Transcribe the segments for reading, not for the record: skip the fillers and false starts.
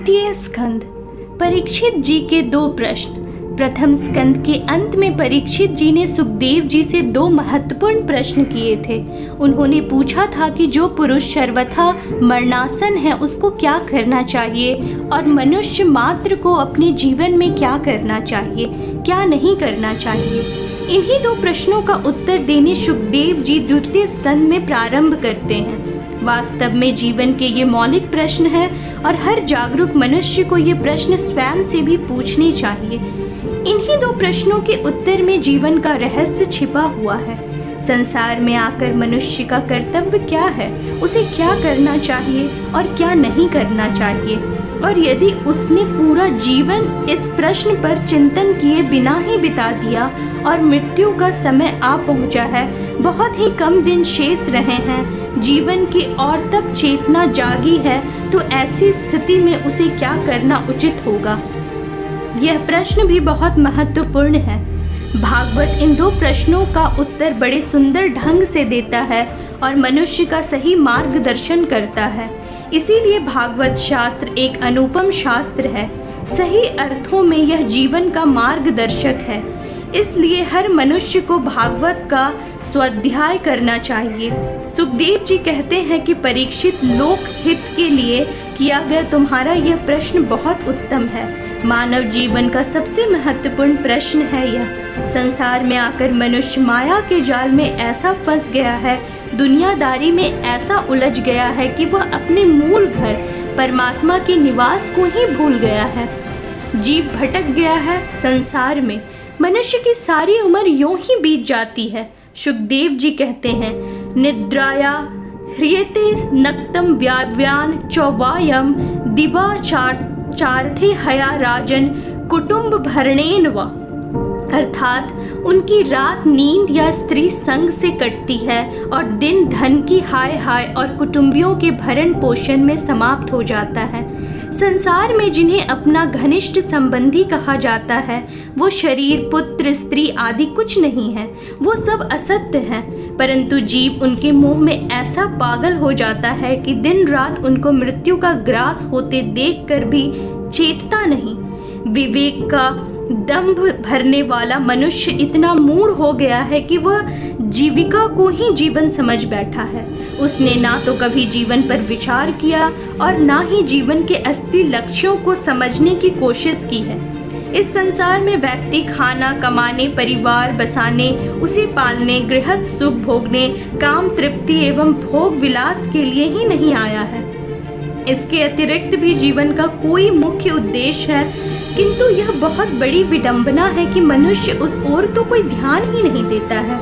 द्वितीय स्कंद। परीक्षित जी के दो प्रश्न। प्रथम स्कंद के अंत में परीक्षित जी ने सुखदेव जी से दो महत्वपूर्ण प्रश्न किए थे। उन्होंने पूछा था कि जो पुरुष सर्वथा मरणासन है उसको क्या करना चाहिए और मनुष्य मात्र को अपने जीवन में क्या करना चाहिए, क्या नहीं करना चाहिए। इन्हीं दो प्रश्नों का उत्तर देने सुखदेव जी द्वितीय स्कंद में प्रारंभ करते हैं। वास्तव में जीवन के ये मौलिक प्रश्न हैं और हर जागरूक मनुष्य को ये प्रश्न स्वयं से भी पूछने चाहिए। इन्हीं दो प्रश्नों के उत्तर में जीवन का रहस्य छिपा हुआ है। संसार में आकर मनुष्य का कर्तव्य क्या है, उसे क्या करना चाहिए और क्या नहीं करना चाहिए, और यदि उसने पूरा जीवन इस प्रश्न पर चिंतन किए बिना ही बिता दिया और मृत्यु का समय आ पहुंचा है, बहुत ही कम दिन शेष रहे हैं जीवन की और तब चेतना जागी है, तो ऐसी स्थिति में उसे क्या करना उचित होगा। यह प्रश्न भी बहुत महत्वपूर्ण है। भागवत इन दो प्रश्नों का उत्तर बड़े सुंदर ढंग से देता है और मनुष्य का सही मार्गदर्शन करता है। इसीलिए भागवत शास्त्र एक अनुपम शास्त्र है। सही अर्थों में यह जीवन का मार्गदर्शक है। इसलिए हर मनुष्य को भागवत का स्वाध्याय करना चाहिए। सुखदेव जी कहते हैं कि परीक्षित, लोक हित के लिए किया गया तुम्हारा यह प्रश्न बहुत उत्तम है। मानव जीवन का सबसे महत्वपूर्ण प्रश्न है यह। संसार में आकर मनुष्य माया के जाल में ऐसा फंस गया है, दुनियादारी में ऐसा उलझ गया है कि वह अपने मूल घर परमात्मा के निवास को ही भूल गया है। जीव भटक गया है संसार में। मनुष्य की सारी उम्र यूं ही बीत जाती है। सुखदेव जी कहते हैं, निद्राया ह्रियते नक्तम व्याव्यान चौवायम दिवा चारथे हया राजन कुटुंब भरणेन वा। अर्थात उनकी रात नींद या स्त्री संग से कटती है और दिन धन की हाय हाय और कुटुंबियों के भरण पोषण में समाप्त हो जाता है। संसार में जिन्हें अपना घनिष्ठ संबंधी कहा जाता है, वो शरीर, पुत्र, स्त्री आदि कुछ नहीं है। वो सब असत्य है, परंतु जीव उनके मोह में ऐसा पागल हो जाता है कि दिन रात उनको मृत्यु का ग्रास होते देखकर भी चेतता नहीं। विवेक का दंभ भरने वाला मनुष्य इतना मूढ़ हो गया है कि वह जीविका को ही जीवन समझ बैठा है। उसने ना तो कभी जीवन पर विचार किया और ना ही जीवन के असली लक्ष्यों को समझने की कोशिश की है। इस संसार में व्यक्ति खाना कमाने, परिवार बसाने, उसे पालने, गृहस्थ सुख भोगने, काम तृप्ति एवं भोग विलास के लिए ही नहीं आया है। इसके अतिरिक्त भी जीवन का कोई मुख्य उद्देश्य है, किंतु यह बहुत बड़ी विडंबना है कि मनुष्य उस ओर तो कोई ध्यान ही नहीं देता है।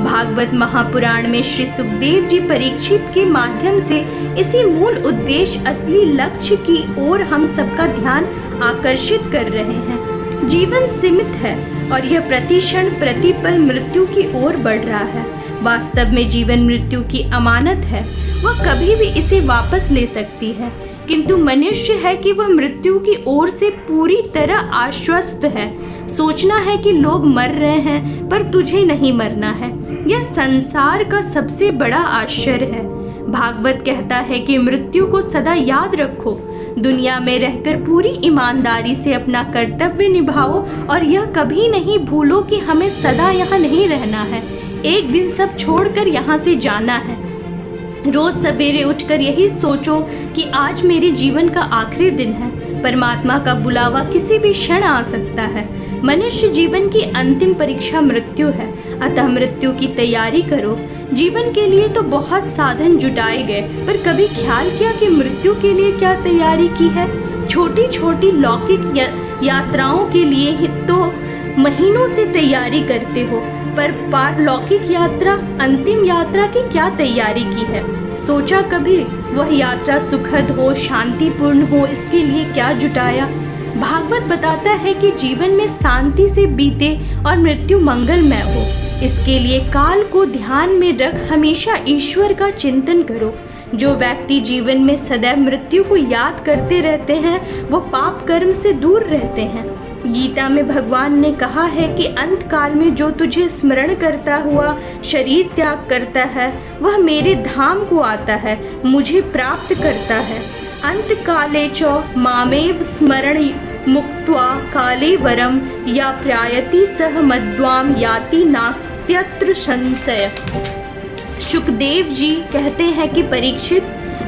भागवत महापुराण में श्री सुखदेव जी परीक्षित के माध्यम से इसी मूल उद्देश्य, असली लक्ष्य की ओर हम सबका ध्यान आकर्षित कर रहे हैं। जीवन सीमित है और यह प्रतिक्षण प्रतिपल मृत्यु की ओर बढ़ रहा है। वास्तव में जीवन मृत्यु की अमानत है, वह कभी भी इसे वापस ले सकती है, किंतु मनुष्य है कि वह मृत्यु की ओर से पूरी तरह आश्वस्त है। सोचना है कि लोग मर रहे हैं पर तुझे नहीं मरना है, यह संसार का सबसे बड़ा आश्चर्य है। भागवत कहता है कि मृत्यु को सदा याद रखो, दुनिया में रहकर पूरी ईमानदारी से अपना कर्तव्य निभाओ और यह कभी नहीं भूलो कि हमें सदा यहाँ नहीं रहना है। एक दिन सब छोड़कर यहाँ से जाना है। रोज सवेरे उठकर यही सोचो कि आज मेरे जीवन का आखिरी दिन है। परमात्मा का बुलावा किसी भी क्षण आ सकता है। मनुष्य जीवन की अंतिम परीक्षा मृत्यु है, अतः मृत्यु की तैयारी करो। जीवन के लिए तो बहुत साधन जुटाए गए, पर कभी ख्याल किया कि मृत्यु के लिए क्या तैयारी की है। छोटी छोटी लौकिक यात्राओं के लिए ही तो महीनों से तैयारी करते हो, पर पारलौकिक यात्रा, अंतिम यात्रा की क्या तैयारी की है। सोचा कभी वह यात्रा सुखद हो, शांतिपूर्ण हो, इसके लिए क्या जुटाया। भागवत बताता है कि जीवन में शांति से बीते और मृत्यु मंगलमय हो, इसके लिए काल को ध्यान में रख हमेशा ईश्वर का चिंतन करो। जो व्यक्ति जीवन में सदैव मृत्यु को याद करते रहते हैं, वो पाप कर्म से दूर रहते हैं। गीता में भगवान ने कहा है कि अंत काल में जो तुझे स्मरण करता हुआ शरीर त्याग करता है, वह मेरे धाम को आता है, मुझे प्राप्त करता है। अंत काले च मामेव स्मरण मुक्त्वा काले वरम या प्रायति सह मद्वाम याति नास्त्यत्र संशय। सुखदेव जी कहते हैं कि परीक्षित,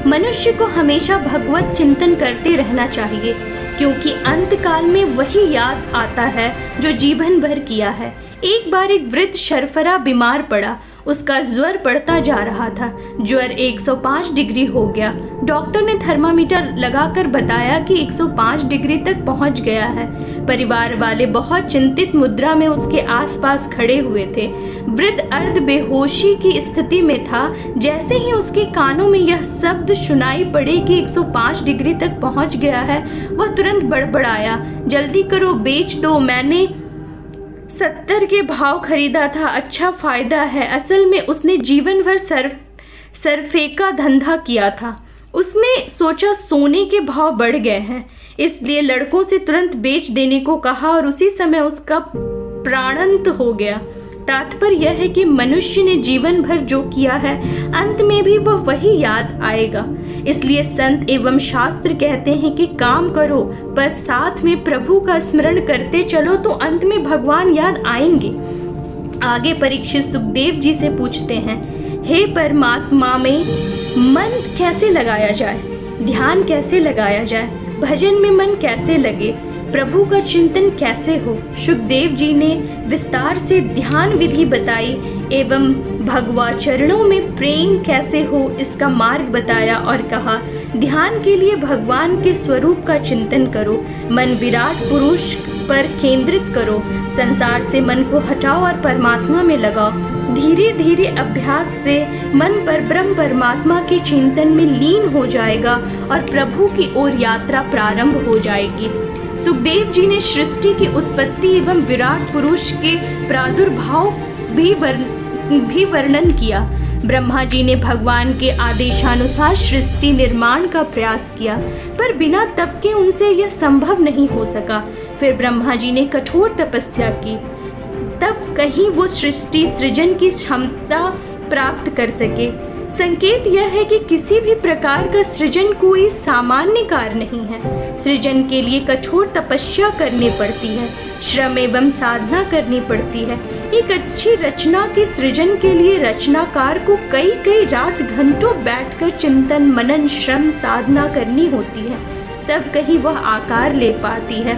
मनुष्य को हमेशा भगवत चिंतन करते रहना चाहिए, क्योंकि अंत काल में वही याद आता है जो जीवन भर किया है। एक बार एक वृद्ध शर्फरा बीमार पड़ा। उसका ज्वर बढ़ता जा रहा था। ज्वर 105 डिग्री हो गया। डॉक्टर ने थर्मामीटर लगाकर बताया कि 105 डिग्री तक पहुंच गया है। परिवार वाले बहुत चिंतित मुद्रा में उसके आसपास खड़े हुए थे। वृद्ध अर्ध बेहोशी की स्थिति में था। जैसे ही उसके कानों में यह शब्द सुनाई पड़े कि 105 डिग्री तक पहुंच गया है, वह तुरंत बड़बड़ाया, जल्दी करो, बेच दो, मैंने 70 के भाव खरीदा था, अच्छा फायदा है। असल में उसने जीवन भर सरफे का धंधा किया था। उसने सोचा सोने के भाव बढ़ गए हैं, इसलिए लड़कों से तुरंत बेच देने को कहा और उसी समय उसका प्राणांत हो गया। तात्पर्य यह है कि मनुष्य ने जीवन भर जो किया है, अंत में भी वह वही याद आएगा। इसलिए संत एवं शास्त्र कहते हैं कि काम करो पर साथ में प्रभु का स्मरण करते चलो, तो अंत में भगवान याद आएंगे। आगे परीक्षित सुखदेव जी से पूछते हैं, हे परमात्मा में मन कैसे लगाया जाए, ध्यान कैसे लगाया जाए, भजन में मन कैसे लगे, प्रभु का चिंतन कैसे हो। सुखदेव जी ने विस्तार से ध्यान विधि बताई एवं भगवा चरणों में प्रेम कैसे हो इसका मार्ग बताया और कहा, ध्यान के लिए भगवान के स्वरूप का चिंतन करो, मन विराट पुरुष पर केंद्रित करो, संसार से मन को हटाओ और परमात्मा में लगाओ। धीरे धीरे अभ्यास से मन पर ब्रह्म परमात्मा के चिंतन में लीन हो जाएगा और प्रभु की ओर यात्रा प्रारंभ हो जाएगी। सुखदेव जी ने सृष्टि की उत्पत्ति एवं विराट पुरुष के प्रादुर्भाव भी वर्णन किया। ब्रह्मा जी ने भगवान के आदेशानुसार सृष्टि निर्माण का प्रयास किया, पर बिना तप के उनसे यह संभव नहीं हो सका। फिर ब्रह्मा जी ने कठोर तपस्या की, तब कहीं वो सृष्टि सृजन की क्षमता प्राप्त कर सके। संकेत यह है कि किसी भी प्रकार का सृजन कोई सामान्य कार्य नहीं है। सृजन के लिए कठोर तपस्या करनी पड़ती है, श्रम एवं साधना करनी पड़ती है। एक अच्छी रचना के सृजन के लिए रचनाकार को कई कई रात घंटों बैठकर चिंतन मनन श्रम साधना करनी होती है, तब कहीं वह आकार ले पाती है।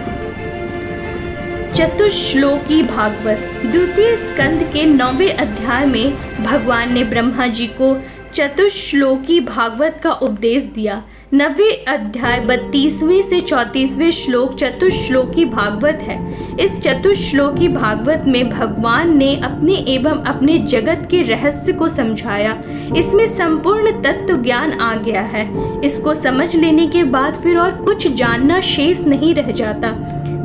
चतुश्लोकी भागवत द्वितीय स्कंद के 9वें अध्याय में भगवान ने ब्रह्मा जी को चतुश्लोकी भागवत का उपदेश दिया। 9वें अध्याय 32वें से 34वें श्लोक चतुश्लोकी भागवत है। इस चतुश्लोकी भागवत में भगवान ने अपने एवं अपने जगत के रहस्य को समझाया। इसमें संपूर्ण तत्व ज्ञान आ गया है। इसको समझ लेने के बाद फिर और कुछ जानना शेष नहीं रह जाता।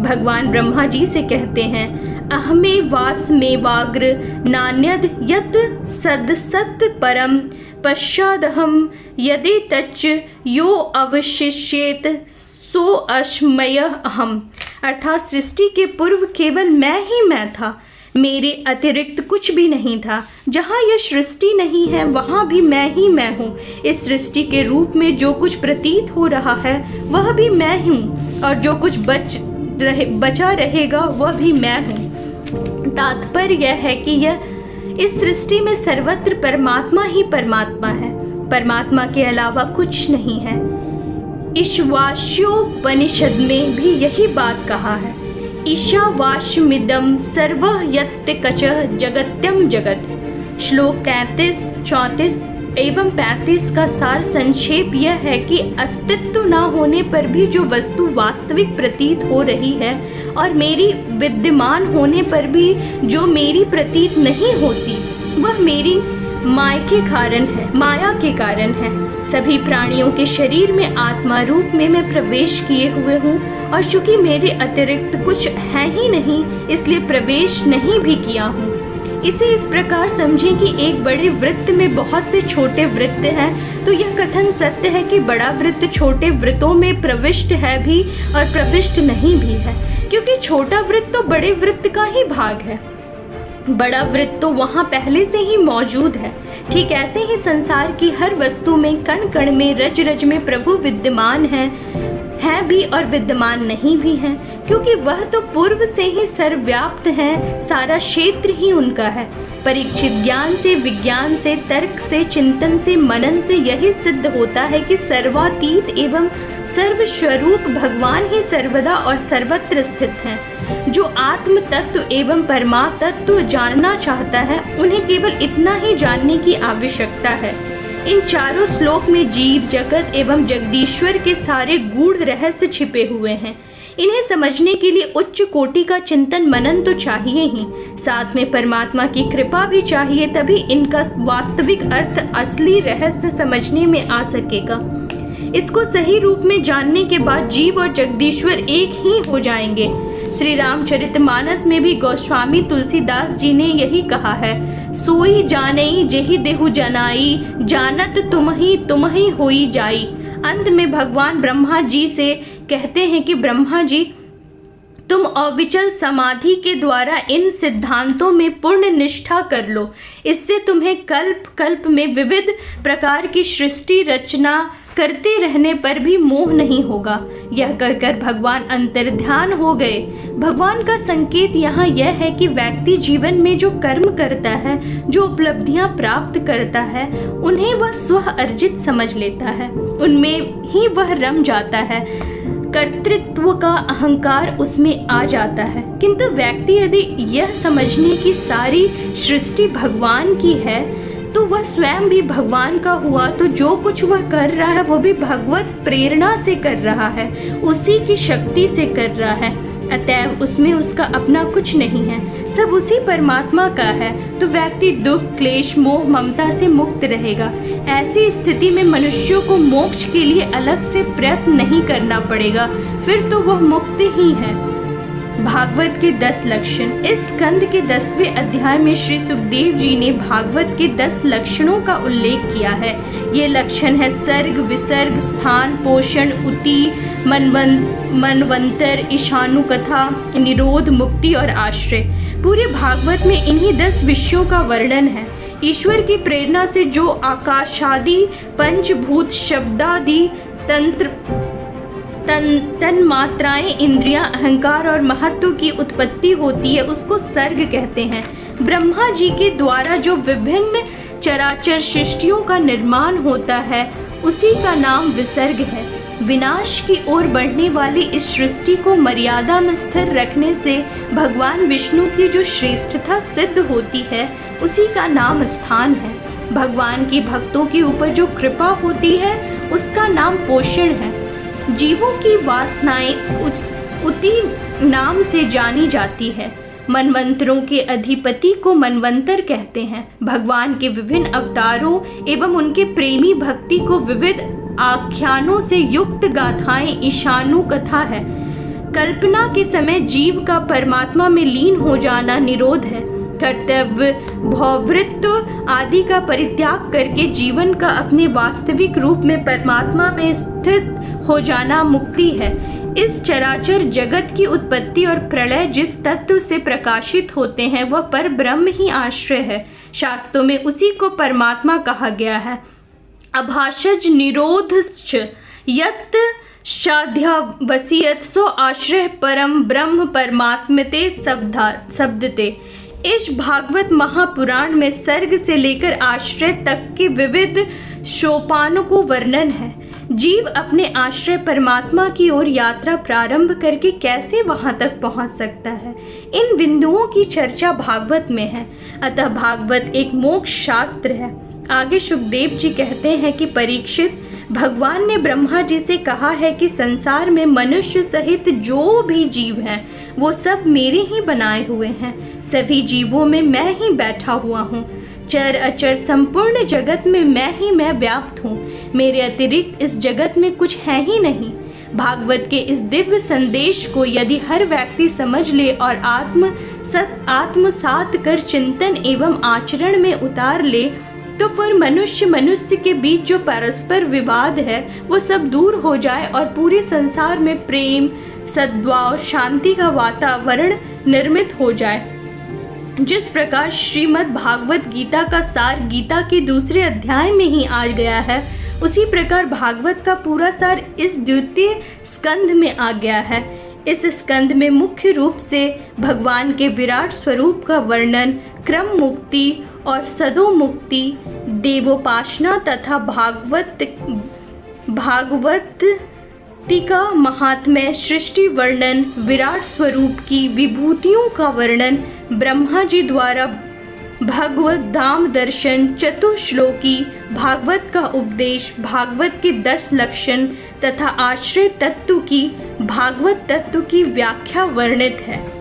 भगवान ब्रह्मा जी से कहते हैं, अहमे वास में वाग्र नान्यद यत सदसत परम पश्चादहम यदि तच्च यो अवशिष्येत सो अश्मय अहम। अर्थात सृष्टि के पूर्व केवल मैं ही मैं था, मेरे अतिरिक्त कुछ भी नहीं था। जहाँ यह सृष्टि नहीं है वहाँ भी मैं ही मैं हूँ। इस सृष्टि के रूप में जो कुछ प्रतीत हो रहा है वह भी मैं हूँ, और जो कुछ बचा रहेगा वह भी मैं हूँ। तात्पर्य यह है कि यह इस सृष्टि में सर्वत्र परमात्मा ही परमात्मा है, परमात्मा के अलावा कुछ नहीं है। ईशावास्योपनिषद में भी यही बात कहा है, ईशावास्यमिदं सर्वः यत् कचः जगत्यं जगत्। श्लोक 33, 34 एवं 35 का सार संक्षेप यह है कि अस्तित्व न होने पर भी जो वस्तु वास्तविक प्रतीत हो रही है और मेरी विद्यमान होने पर भी जो मेरी प्रतीत नहीं होती, वह मेरी माया के कारण है। सभी प्राणियों के शरीर में आत्मा रूप में मैं प्रवेश किए हुए हूँ, और चूंकि मेरे अतिरिक्त कुछ है ही नहीं, इसलिए प्रवेश नहीं भी किया हूँ। इसे इस प्रकार समझें कि एक बड़े वृत्त में बहुत से छोटे वृत्त हैं, तो यह कथन सत्य है कि बड़ा वृत्त छोटे वृत्तों में प्रविष्ट है भी और प्रविष्ट नहीं भी है, क्योंकि छोटा वृत्त तो बड़े वृत्त का ही भाग है। बड़ा वृत्त तो वहाँ पहले से ही मौजूद है। ठीक ऐसे ही संसार की हर वस्तु में, कण कण में, रज रज में प्रभु विद्यमान है भी और विद्यमान नहीं भी है, क्योंकि वह तो पूर्व से ही सर्वव्याप्त है, सारा क्षेत्र ही उनका है। परीक्षित, ज्ञान से, विज्ञान से, तर्क से, चिंतन से, मनन से यही सिद्ध होता है कि सर्वातीत एवं सर्वस्वरूप भगवान ही सर्वदा और सर्वत्र स्थित हैं। जो आत्म तत्व एवं परमात्म तत्व जानना चाहता है, उन्हें केवल इतना ही जानने की आवश्यकता है। इन चारों श्लोक में जीव, जगत एवं जगदीश्वर के सारे गूढ़ रहस्य छिपे हुए हैं। इन्हें समझने के लिए उच्च कोटि का चिंतन मनन तो चाहिए ही, साथ में परमात्मा की कृपा भी चाहिए, तभी इनका वास्तविक अर्थ, असली रहस्य समझने में आ सकेगा। इसको सही रूप में जानने के बाद जीव और जगदीश्वर एक ही हो जाएंगे। श्री रामचरितमानस में भी गोस्वामी तुलसीदास जी ने यही कहा है, सोई जानई जेहि देहु जनाई, जानत तुम ही होई जाई। अंत में भगवान ब्रह्मा जी से कहते हैं कि ब्रह्मा जी, तुम अविचल समाधि के द्वारा इन सिद्धांतों में पूर्ण निष्ठा कर लो, इससे तुम्हें कल्प कल्प में विविध प्रकार की सृष्टि रचना करते रहने पर भी मोह नहीं होगा। यह कहकर भगवान अंतर्ध्यान हो गए। भगवान का संकेत यहाँ यह है कि व्यक्ति जीवन में जो कर्म करता है, जो उपलब्धियाँ प्राप्त करता है, उन्हें वह स्व अर्जित समझ लेता है, उनमें ही वह रम जाता है, कर्तृत्व का अहंकार उसमें आ जाता है। किंतु व्यक्ति यदि यह समझने की सारी सृष्टि भगवान की है, तो वह स्वयं भी भगवान का हुआ, तो जो कुछ वह कर रहा है वह भी भगवत प्रेरणा से कर रहा है, उसी की शक्ति से कर रहा है। अतएव उसमें उसका अपना कुछ नहीं है, सब उसी परमात्मा का है। तो व्यक्ति दुख, क्लेश, मोह, ममता से मुक्त रहेगा। ऐसी स्थिति में मनुष्यों को मोक्ष के लिए अलग से प्रयत्न नहीं करना पड़ेगा, फिर तो वह मुक्त ही है। भागवत के 10 लक्षण। इस स्कंद के 10वें अध्याय में श्री सुखदेव जी ने भागवत के 10 लक्षणों का उल्लेख किया है। ये लक्षण है सर्ग, विसर्ग, स्थान, पोषण, उति, मनवंतर, ईशानु कथा, निरोध, मुक्ति और आश्रय। पूरे भागवत में इन्हीं 10 विषयों का वर्णन है। ईश्वर की प्रेरणा से जो आकाशादि, पंचभूत, शब्दादि, तन मात्राएं, इंद्रियां, अहंकार और महत्व की उत्पत्ति होती है, उसको सर्ग कहते हैं। ब्रह्मा जी के द्वारा जो विभिन्न चराचर सृष्टियों का निर्माण होता है, उसी का नाम विसर्ग है। विनाश की ओर बढ़ने वाली इस सृष्टि को मर्यादा में स्थिर रखने से भगवान विष्णु की जो श्रेष्ठता सिद्ध होती है, उसी का नाम स्थान है। भगवान की भक्तों के ऊपर जो कृपा होती है, उसका नाम पोषण है। जीवों की वासनाएं उति नाम से जानी जाती है। मनवंतरों के अधिपति को मनवंतर कहते हैं। भगवान के विभिन्न अवतारों एवं उनके प्रेमी भक्ति को विविध आख्यानों से युक्त गाथाएं ईशानु कथा है। कल्पना के समय जीव का परमात्मा में लीन हो जाना निरोध है। कर्तव्य, भौवृत्व आदि का परित्याग करके जीवन का अपने वास्तविक रूप में परमात्मा में स्थित हो जाना मुक्ति है। इस चराचर जगत की उत्पत्ति और प्रलय जिस तत्व से प्रकाशित होते हैं, वह पर ब्रह्म ही आश्रय है। शास्त्रों में उसी को परमात्मा कहा गया है। अभाषज निरोधश्च यत् शाध्यावसियत सो आश्रय परम ब्रह्म परमात्मते शब्दते। इस भागवत महापुराण में सर्ग से लेकर आश्रय तक के विविध सोपानों को वर्णन है। जीव अपने आश्रय परमात्मा की ओर यात्रा प्रारंभ करके कैसे वहां तक पहुंच सकता है, इन बिंदुओं की चर्चा भागवत में है। अतः भागवत एक मोक्ष शास्त्र है। आगे सुखदेव जी कहते हैं कि परीक्षित, भगवान ने ब्रह्मा जी से कहा है कि संसार में मनुष्य सहित जो भी जीव हैं, वो सब मेरे ही बनाए हुए हैं। सभी जीवों में मैं ही बैठा हुआ हूँ। चर अचर संपूर्ण जगत में मैं व्याप्त हूँ। मेरे अतिरिक्त इस जगत में कुछ है ही नहीं। भागवत के इस दिव्य संदेश को यदि हर व्यक्ति समझ ले और आत्मसात कर चिंतन एवं आचरण में उतार ले, तो फिर मनुष्य के बीच जो परस्पर विवाद है, वो सब दूर हो जाए और पूरे संसार में प्रेम, सद्भाव, शांति का वातावरण निर्मित हो जाए। जिस प्रकार श्रीमद् भागवत गीता का सार गीता के दूसरे अध्याय में ही आ गया है, उसी प्रकार भागवत का पूरा सार इस द्वितीय स्कंध में आ गया है। इस स्कंध में मुख्य रूप से भगवान के विराट स्वरूप का वर्णन, क्रम मुक्ति और सदो मुक्ति, देवोपासना तथा भागवतिका महात्म्य, सृष्टि वर्णन, विराट स्वरूप की विभूतियों का वर्णन, ब्रह्मा जी द्वारा भगवत धाम दर्शन, चतुश्लोकी, भागवत का उपदेश, भागवत के 10 लक्षण तथा आश्रय तत्व की भागवत तत्व की व्याख्या वर्णित है।